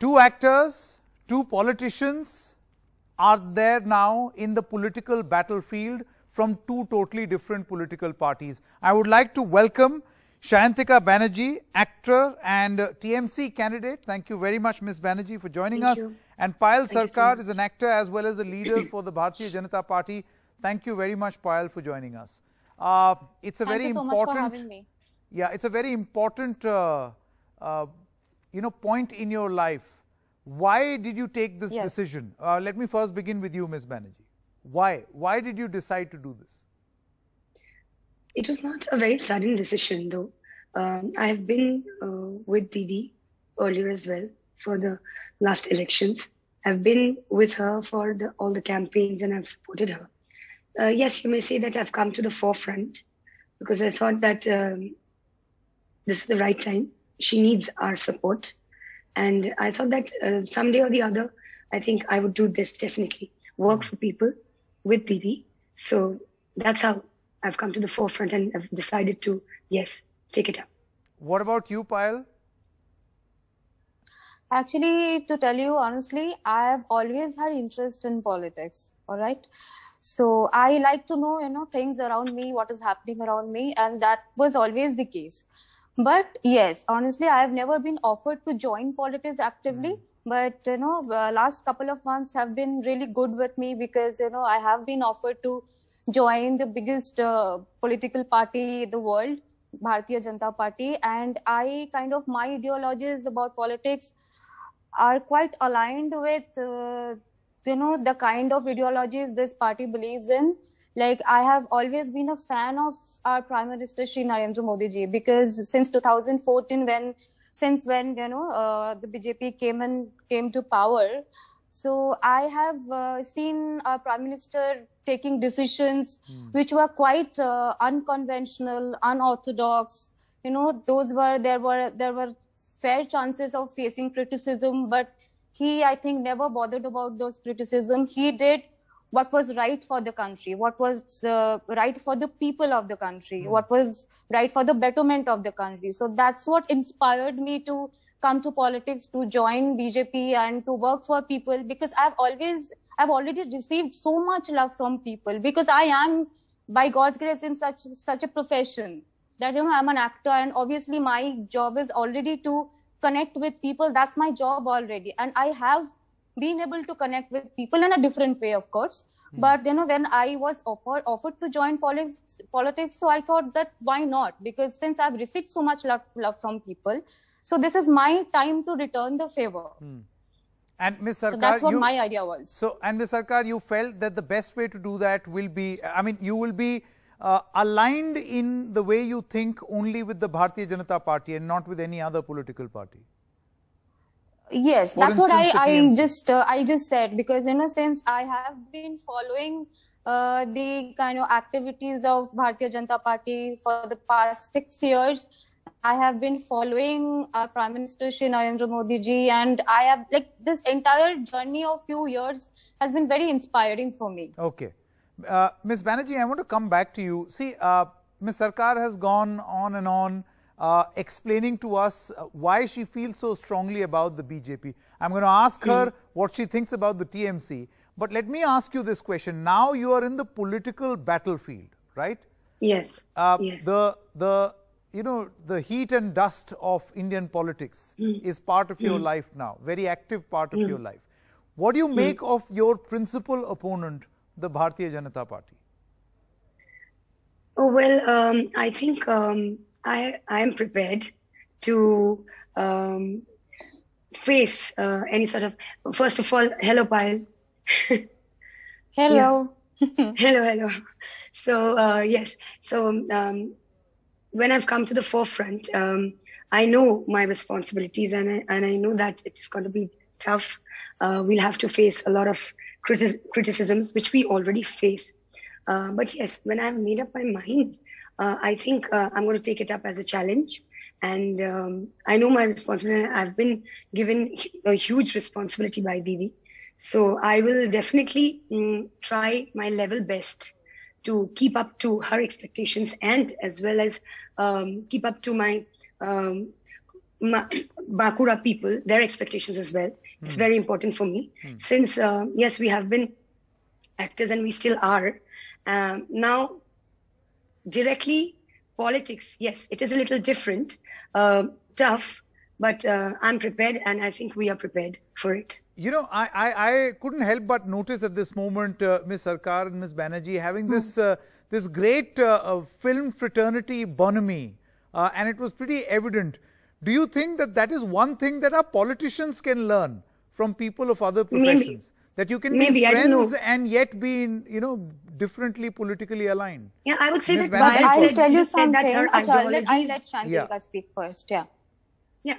Two actors, two politicians are there now in the political battlefield from two totally different political parties. I would like to welcome Sayantika Banerjee, actor and TMC candidate. Thank you very much, Ms. Banerjee, for joining us. And Payal Sarkar is an actor as well as a leader for the Bharatiya Janata Party. Thank you very much, Payal, for joining us. It's a very important. Thank you so much for having me. Yeah, it's a very important, point in your life. Why did you take this decision? Let me first begin with you, Ms. Banerjee. Why? Why did you decide to do this? It was not a very sudden decision, though. I have been with Didi earlier as well for the last elections. I've been with her for all the campaigns and I've supported her. Yes, you may say that I've come to the forefront because I thought that this is the right time. She needs our support. And I thought that someday or the other, I think I would do this definitely. Work for people with Didi. So that's how I've come to the forefront and I've decided to, yes, take it up. What about you, Payal? Actually, to tell you honestly, I have always had interest in politics, all right? So I like to know, things around me, what is happening around me, and that was always the case. But yes, honestly, I have never been offered to join politics actively. But, last couple of months have been really good with me because, I have been offered to join the biggest political party in the world, Bharatiya Janata Party. And my ideologies about politics are quite aligned with, the kind of ideologies this party believes in. Like, I have always been a fan of our Prime Minister Shri Narendra Modi ji, because since 2014, when the BJP came to power, so I have seen our Prime Minister taking decisions which were quite unconventional, unorthodox. There were fair chances of facing criticism, but he, I think, never bothered about those criticisms. He did what was right for the country, what was right for the people of the country, what was right for the betterment of the country. So that's what inspired me to come to politics, to join BJP and to work for people, because I've already received so much love from people, because I am, by God's grace, in such a profession that, I'm an actor, and obviously my job is already to connect with people. That's my job already. And I have been able to connect with people in a different way, of course. But, when I was offered to join politics, so I thought that why not? Because since I've received so much love from people, so this is my time to return the favor. And Ms. Sarkar, so that's what my idea was. So, and Ms. Sarkar, you felt that the best way to do that will be, you will be aligned in the way you think only with the Bharatiya Janata Party and not with any other political party. Yes, that's what I just said, because, since I have been following the kind of activities of Bharatiya Janata Party for the past 6 years, I have been following our Prime Minister Shri Narendra Modi ji, and I have, this entire journey of few years has been very inspiring for me. Okay. Ms. Banerjee, I want to come back to you. See, Ms. Sarkar has gone on and on explaining to us why she feels so strongly about the BJP. I'm going to ask her what she thinks about the TMC. But let me ask you this question. Now you are in the political battlefield, right? Yes. Yes. The heat and dust of Indian politics is part of your life now, very active part of your life. What do you make of your principal opponent, the Bharatiya Janata Party? Oh, well, I think I am prepared to face any sort of, first of all, hello, Payal. Hello. Hello. So, yes. So, when I've come to the forefront, I know my responsibilities, and I know that it's going to be tough. We'll have to face a lot of criticisms, which we already face. But yes, when I've made up my mind, I think I'm going to take it up as a challenge. And I know my responsibility. I've been given a huge responsibility by Didi. So I will definitely try my level best to keep up to her expectations, and as well as keep up to my Bakura people, their expectations as well. It's very important for me. Since, yes, we have been actors and we still are. Now, directly politics, yes, it is a little different, tough, but I'm prepared and I think we are prepared for it. You know, I couldn't help but notice at this moment, Ms. Sarkar and Ms. Banerjee having this great film fraternity bonhomie, and it was pretty evident. Do you think that that is one thing that our politicians can learn from people of other professions? Maybe. That you can Maybe, be I don't friends know. and yet be, differently politically aligned. Yeah, I would say Ms. that Banerjee, Payal I'll said- tell you said that something. her Acha, I'll ideologies- let Shantika Yeah. speak first. Yeah. Yeah.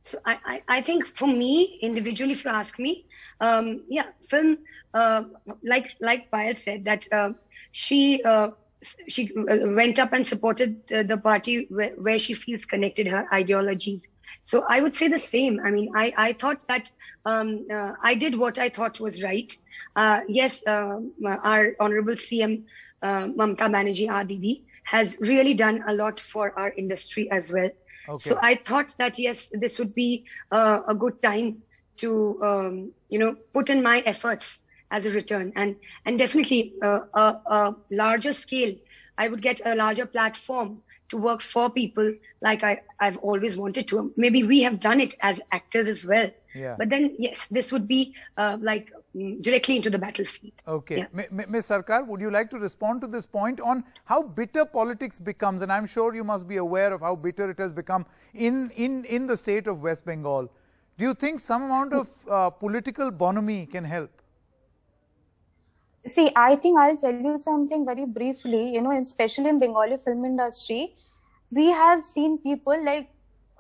So I think for me, individually, if you ask me, yeah, film, like Payal said, that she went up and supported the party where she feels connected, her ideologies. So I would say the same. I mean, I thought that I did what I thought was right. Yes, our Honorable CM, Mamata Banerjee, our Didi, has really done a lot for our industry as well. Okay. So I thought that, yes, this would be a good time to, put in my efforts as a return, and definitely a larger scale. I would get a larger platform to work for people like I've always wanted to. Maybe we have done it as actors as well. Yeah. But then, yes, this would be directly into the battlefield. Okay. Yeah. Ms. Sarkar, would you like to respond to this point on how bitter politics becomes? And I'm sure you must be aware of how bitter it has become in the state of West Bengal. Do you think some amount of political bonhomie can help? See, I think I'll tell you something very briefly, especially in Bengali film industry, we have seen people like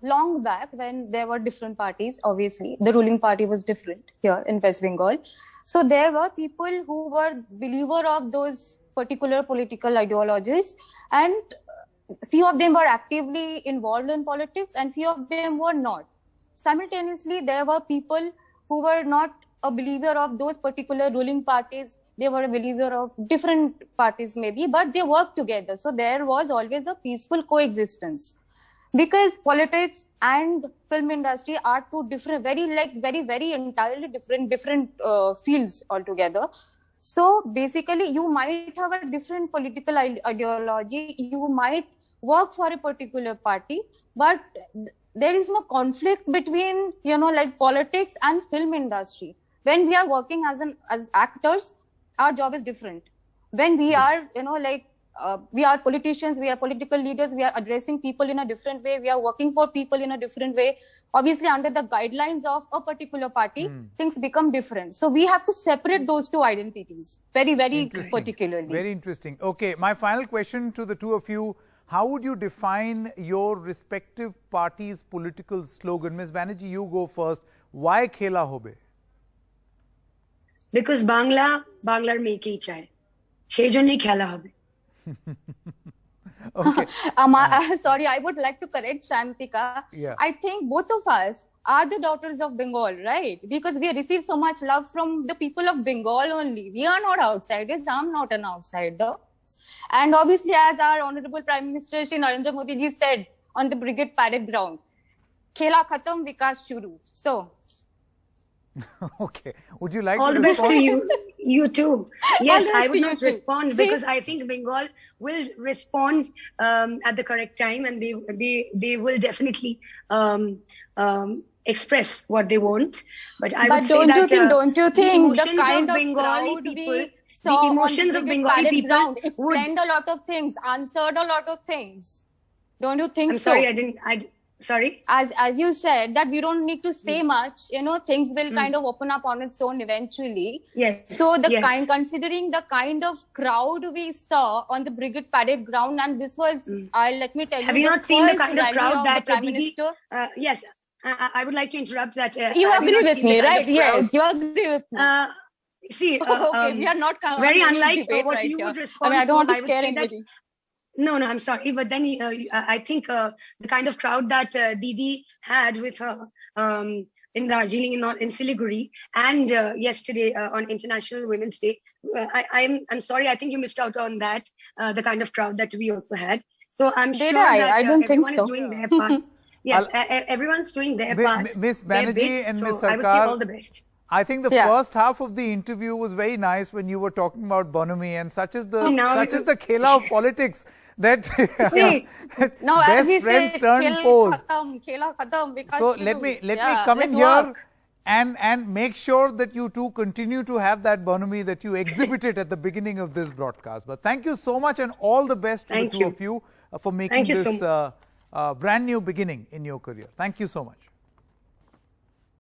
long back when there were different parties, obviously, the ruling party was different here in West Bengal. So there were people who were believer of those particular political ideologies, and few of them were actively involved in politics and few of them were not. Simultaneously, there were people who were not a believer of those particular ruling parties. They were a believer of different parties maybe, but they worked together. So there was always a peaceful coexistence. Because politics and film industry are two different, very entirely different fields altogether. So basically, you might have a different political ideology. You might work for a particular party, but there is no conflict between, politics and film industry. When we are working as actors, our job is different. When we are, we are politicians, we are political leaders, we are addressing people in a different way, we are working for people in a different way. Obviously, under the guidelines of a particular party, things become different. So we have to separate those two identities very particularly. Very interesting. Okay, my final question to the two of you. How would you define your respective parties' political slogan? Ms. Banerjee, you go first. Why Khela Hobe? Because বাংলার মেয়েকেই চায়, সেই জন্যই খেলা হবে। Okay. Sorry, I would like to correct Shantika. Yeah. I think both of us are the daughters of Bengal, right? Because we receive so much love from the people of Bengal only. We are not outsiders. I'm not an outsider. And obviously, as our Honorable Prime Minister Shri Narendra Modi ji said on the Brigade Parade Ground, Khela Khatam, Vikas Shuru. So, okay. Would you like all to the best respond? to you too. Yes, the best I to would you not too. respond See? because I think Bengal will respond at the correct time, and they will definitely express what they want. But I would say don't you that think the emotions kind of Bengali crowd people, we saw the emotions on of the Brigade Bengali Parade people ground would. explained a lot of things, answered a lot of things. Don't you think I'm so? sorry, sorry. As you said that we don't need to say much, things will kind of open up on its own eventually. Yes. So yes. considering the kind of crowd we saw on the Brigade Parade ground, and this was, let me tell you, Have you the not seen the first kind of rally crowd of that the Prime Didi? Minister. Yes, I would like to interrupt that. You have agree not with seen the me, kind right? of crowd? Yes, you agree with me. See, Okay, we are not very having unlike debate what right you here. would respond I don't want to I would scare say that. anybody. No, I'm sorry, but then I think the kind of crowd that Didi had with her in Darjeeling, in Siliguri, and yesterday on International Women's Day, I'm sorry, I think you missed out on that. The kind of crowd that we also had. So I'm Did sure I? that I don't think everyone so. is doing their part. Yes, everyone's doing their part. Miss their Banerjee bit, and so Miss I would say Sarkar, all the best. I think the Yeah. first half of the interview was very nice when you were talking about bonhomie, and such is the Now such you- is the khela of politics that See, now as best we friends say, turn khel foes. khatam, khela khatam, because So you let do. me Yeah, come in let's here work. and make sure that you two continue to have that bonhomie that you exhibited at the beginning of this broadcast. But thank you so much, and all the best to Thank the two you. of you for making Thank you so this brand new beginning in your career. Thank you so much.